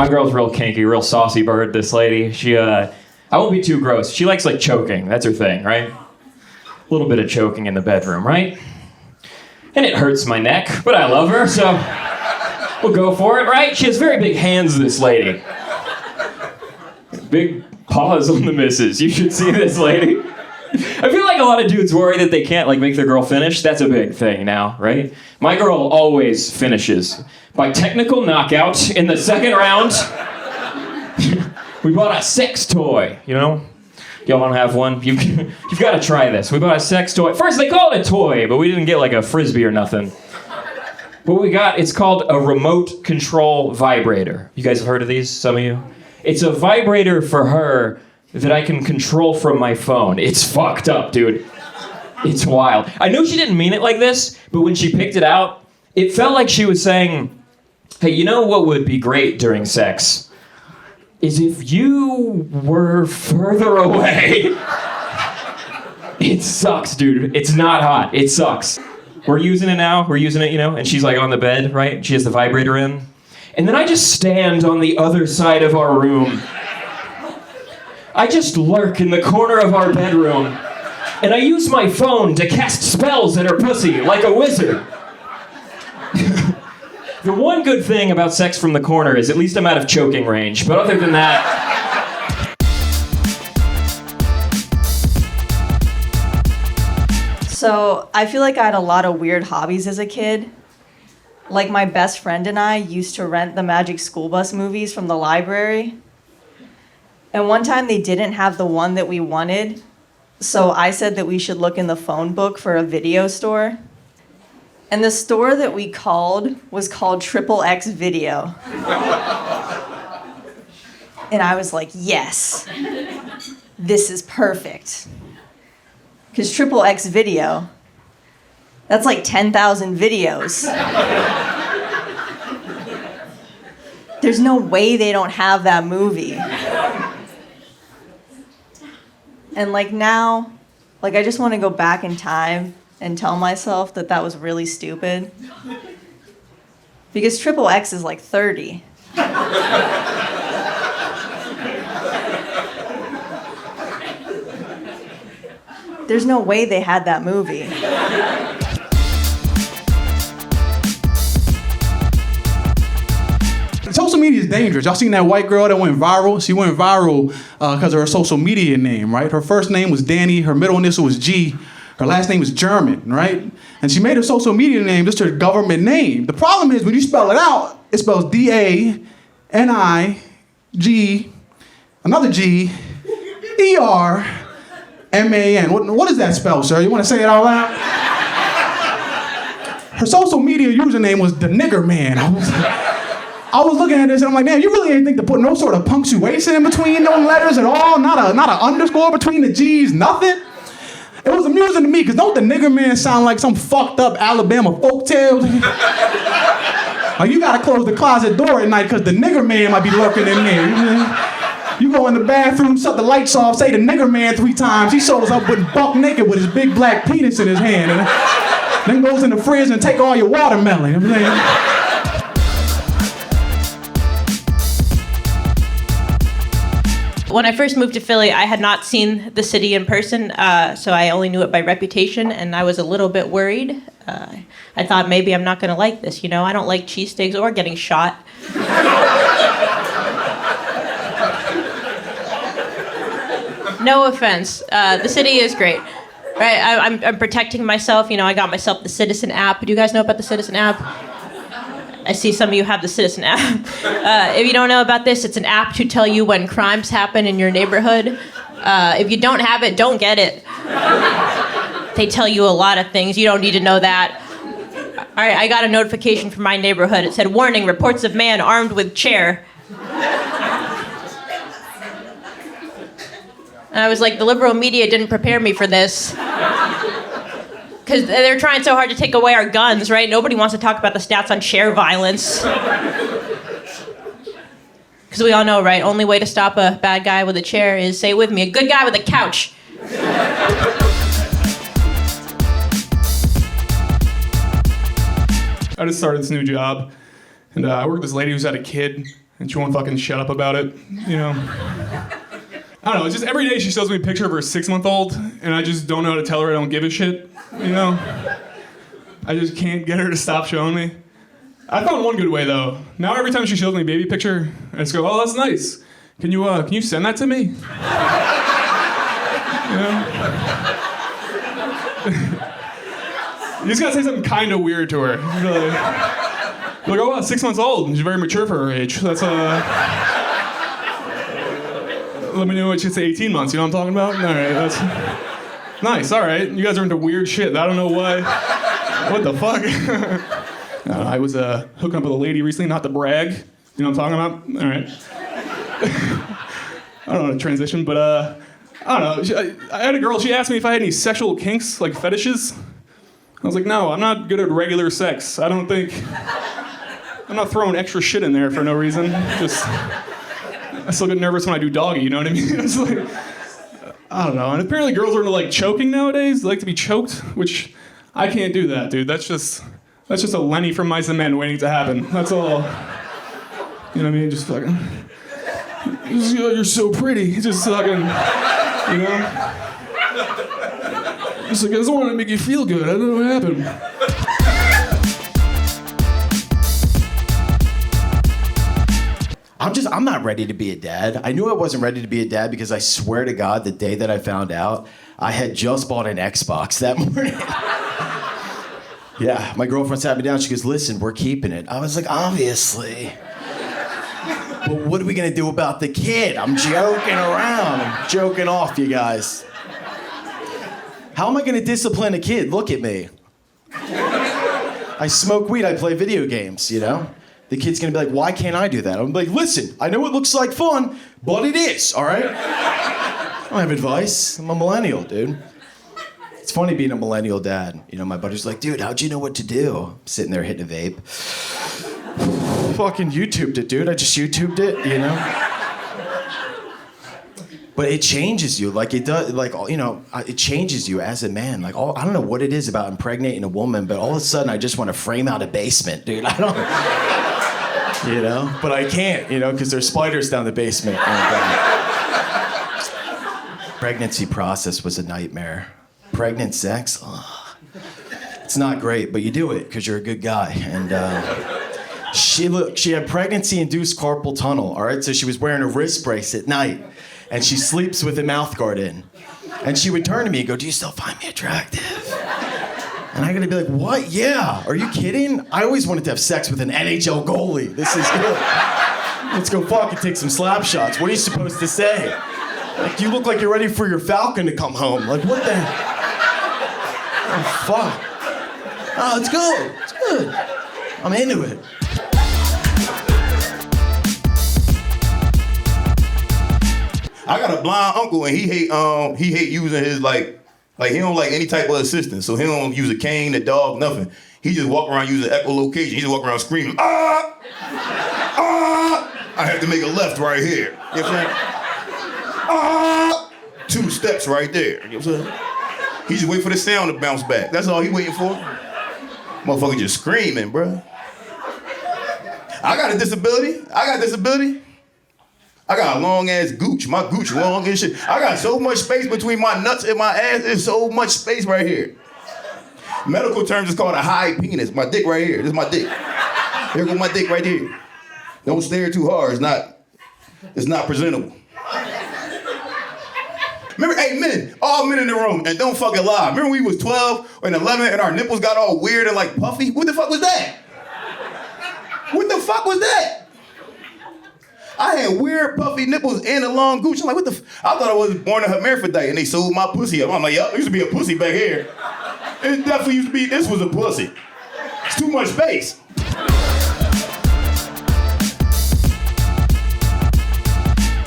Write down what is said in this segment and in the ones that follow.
My girl's real kinky, real saucy bird, this lady. She, I won't be too gross. She likes, like, choking. That's her thing, right? A little bit of choking in the bedroom, right? And it hurts my neck, but I love her, so we'll go for it, right? She has very big hands, this lady. Big paws on the missus. You should see this lady. I feel like a lot of dudes worry that they can't, like, make their girl finish. That's a big thing now, right? My girl always finishes by technical knockout in the second round. We bought a sex toy, you know? Y'all want to have one? You've got to try this. We bought a sex toy. First, they called it a toy, but we didn't get, like, a Frisbee or nothing. What we got, it's called a remote control vibrator. You guys have heard of these, some of you? It's a vibrator for her that I can control from my phone. It's fucked up, dude. It's wild. I know she didn't mean it like this, but when she picked it out, it felt like she was saying, hey, you know what would be great during sex? Is if you were further away. It sucks, dude. It's not hot. It sucks. We're using it now. We're using it, you know, and she's like on the bed, right? She has the vibrator in. And then I just stand on the other side of our room. I just lurk in the corner of our bedroom. And I use my phone to cast spells at her pussy like a wizard. The one good thing about sex from the corner is at least I'm out of choking range. But other than that... So, I feel like I had a lot of weird hobbies as a kid. Like, my best friend and I used to rent the Magic School Bus movies from the library. And one time they didn't have the one that we wanted, so I said that we should look in the phone book for a video store. And the store that we called was called XXX Video. And I was like, yes, this is perfect. Because XXX Video, that's like 10,000 videos. There's no way they don't have that movie. And like now, like I just want to go back in time and tell myself that that was really stupid. Because XXX is like 30. There's no way they had that movie. Social media is dangerous. Y'all seen that white girl that went viral? She went viral because of her social media name, right? Her first name was Danny, her middle initial was G, her last name was German, right? And she made her social media name just her government name. The problem is when you spell it out, it spells D-A-N-I-G, another G, E-R-M-A-N. What does that spell, sir? You want to say it out loud? Her social media username was the nigger man. I was looking at this and I'm like, man, you really ain't think to put no sort of punctuation in between those letters at all? Not an underscore between the G's, nothing? It was amusing to me, because don't the nigger man sound like some fucked up Alabama folktale? Like, you gotta close the closet door at night because the nigger man might be lurking in there. You go in the bathroom, shut the lights off, say the nigger man 3 times. He shows up with buck naked with his big black penis in his hand. And then goes in the fridge and take all your watermelon. You know what I'm saying? When I first moved to Philly, I had not seen the city in person, so I only knew it by reputation, and I was a little bit worried. I thought maybe I'm not going to like this, you know? I don't like cheesesteaks or getting shot. No offense. The city is great. Right? I'm protecting myself. You know, I got myself the Citizen app. Do you guys know about the Citizen app? I see some of you have the Citizen app. If you don't know about this, it's an app to tell you when crimes happen in your neighborhood. If you don't have it, don't get it. They tell you a lot of things. You don't need to know that. All right, I got a notification from my neighborhood. It said, warning, reports of man armed with chair. And I was like, the liberal media didn't prepare me for this. Because they're trying so hard to take away our guns, right? Nobody wants to talk about the stats on share violence. Because we all know, right? Only way to stop a bad guy with a chair is, say with me, a good guy with a couch. I just started this new job, and I work with this lady who's had a kid, and she won't fucking shut up about it, you know? I don't know, it's just every day she shows me a picture of her 6-month-old, and I just don't know how to tell her I don't give a shit, you know? I just can't get her to stop showing me. I found one good way though. Now every time she shows me a baby picture, I just go, oh, that's nice. Can you send that to me? You know? You just gotta say something kind of weird to her. You're like, oh, wow, 6 months old, and she's very mature for her age. That's let me know what she'd say 18 months, you know what I'm talking about? All right, that's nice, all right. You guys are into weird shit. I don't know why. What the fuck? I was hooking up with a lady recently, not to brag. You know what I'm talking about? All right. I don't know how to transition, but I don't know. I had a girl, she asked me if I had any sexual kinks, like fetishes. I was like, no, I'm not good at regular sex. I'm not throwing extra shit in there for no reason. Just, I still get nervous when I do doggy, you know what I mean? It's like, I don't know. And apparently girls are into like choking nowadays. They like to be choked, which I can't do that, dude. That's just a Lenny from Mice and Men waiting to happen. That's all. You know what I mean? Just fucking, you're so pretty. Just fucking, you know? Just like, I just want to make you feel good. I don't know what happened. I'm not ready to be a dad. I knew I wasn't ready to be a dad because I swear to God, the day that I found out, I had just bought an Xbox that morning. Yeah, my girlfriend sat me down. She goes, listen, we're keeping it. I was like, obviously. But what are we going to do about the kid? I'm joking around. I'm joking off, you guys. How am I going to discipline a kid? Look at me. I smoke weed. I play video games, you know? The kid's going to be like, why can't I do that? I'm like, listen, I know it looks like fun, but it is, all right? I don't have advice. I'm a millennial, dude. It's funny being a millennial dad. You know, my buddy's like, dude, how'd you know what to do? I'm sitting there hitting a vape. Fucking YouTubed it, dude. I just YouTubed it, you know? But it changes you, like it does, like, you know, it changes you as a man. Like, I don't know what it is about impregnating a woman, but all of a sudden I just want to frame out a basement, dude. I don't, you know? But I can't, you know, because there's spiders down the basement. And, pregnancy process was a nightmare. Pregnant sex, it's not great, but you do it because you're a good guy. And she had pregnancy-induced carpal tunnel, all right? So she was wearing a wrist brace at night, and she sleeps with a mouth guard in. And she would turn to me and go, do you still find me attractive? And I'm gonna be like, what? Yeah, are you kidding? I always wanted to have sex with an NHL goalie. This is good. Let's go fucking take some slap shots. What are you supposed to say? Like, you look like you're ready for your Falcon to come home. Like, what the? Oh, fuck. Oh, it's good. It's good. I'm into it. I got a blind uncle and he hate using his like he don't like any type of assistance. So he don't use a cane, a dog, nothing. He just walk around using echolocation. He just walk around screaming, ah! Ah! I have to make a left right here. You know what I'm saying? Ah! 2 steps right there. You know what I'm saying? He just wait for the sound to bounce back. That's all he waiting for. Motherfucker just screaming, bro. I got a disability. I got a long ass gooch. My gooch long as shit. I got so much space between my nuts and my ass. There's so much space right here. Medical terms is called a high penis. My dick right here. This is my dick. Here go my dick right here. Don't stare too hard. It's not presentable. Remember, hey men, all men in the room, and don't fucking lie. Remember we was 12 and 11 and our nipples got all weird and like puffy? What the fuck was that? What the fuck was that? I had weird puffy nipples and a long gooch. I'm like, what the I thought I was born a hermaphrodite and they sold my pussy up. I'm like, yup, there used to be a pussy back here. It definitely used to be, this was a pussy. It's too much space.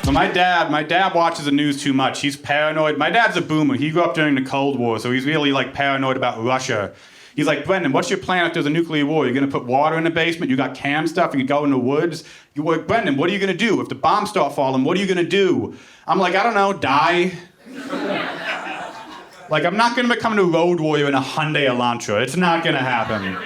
So my dad watches the news too much. He's paranoid. My dad's a boomer. He grew up during the Cold War, so he's really like paranoid about Russia. He's like, Brendan, what's your plan if there's a nuclear war? You're gonna put water in the basement? You got cam stuff? You go in the woods? Brendan, what are you gonna do? If the bombs start falling, what are you gonna do? I'm like, I don't know, die. Like, I'm not gonna become a road warrior in a Hyundai Elantra. It's not gonna happen.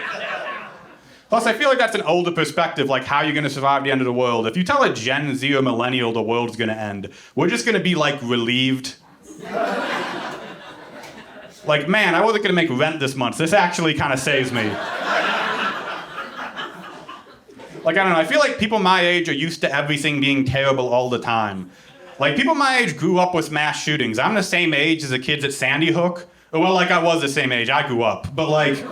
Plus, I feel like that's an older perspective, like how you're going to survive the end of the world. If you tell a Gen Z or millennial the world's going to end, we're just going to be, like, relieved. Like, man, I wasn't going to make rent this month. This actually kind of saves me. Like, I don't know, I feel like people my age are used to everything being terrible all the time. Like, people my age grew up with mass shootings. I'm the same age as the kids at Sandy Hook. Well, like, I was the same age. I grew up. But, like...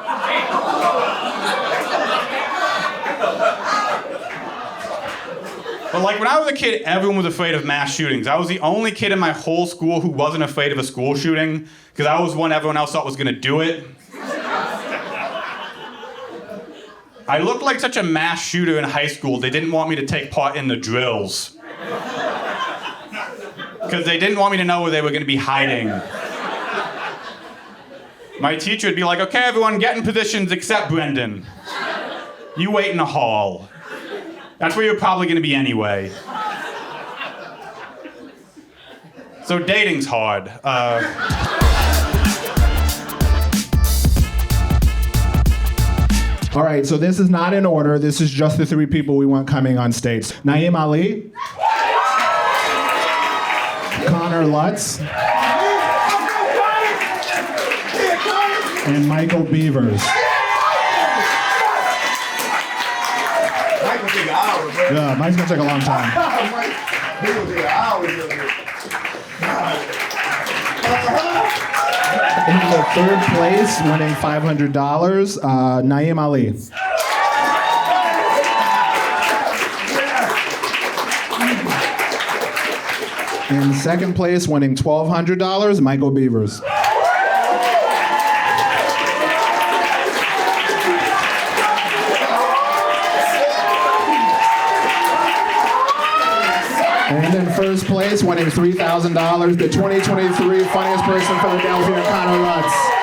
But, like, when I was a kid, everyone was afraid of mass shootings. I was the only kid in my whole school who wasn't afraid of a school shooting, because I was one everyone else thought was going to do it. I looked like such a mass shooter in high school, they didn't want me to take part in the drills. Because they didn't want me to know where they were going to be hiding. My teacher would be like, okay, everyone, get in positions except Brendan. You wait in the hall. That's where you're probably going to be anyway. So dating's hard. All right, so this is not in order. This is just the three people we want coming on stage. Naeem Ali. Connor Lutz. And Michael Beavers. Mike will take an hour, bro. Yeah, Mike's gonna take a long time. Mike, he will take an hour. In the third place, winning $500, Naeem Ali. In second place, winning $1,200, Michael Beavers. And in first place, winning $3,000, the 2023 Funniest Person Philadelphia, Connor Lutz.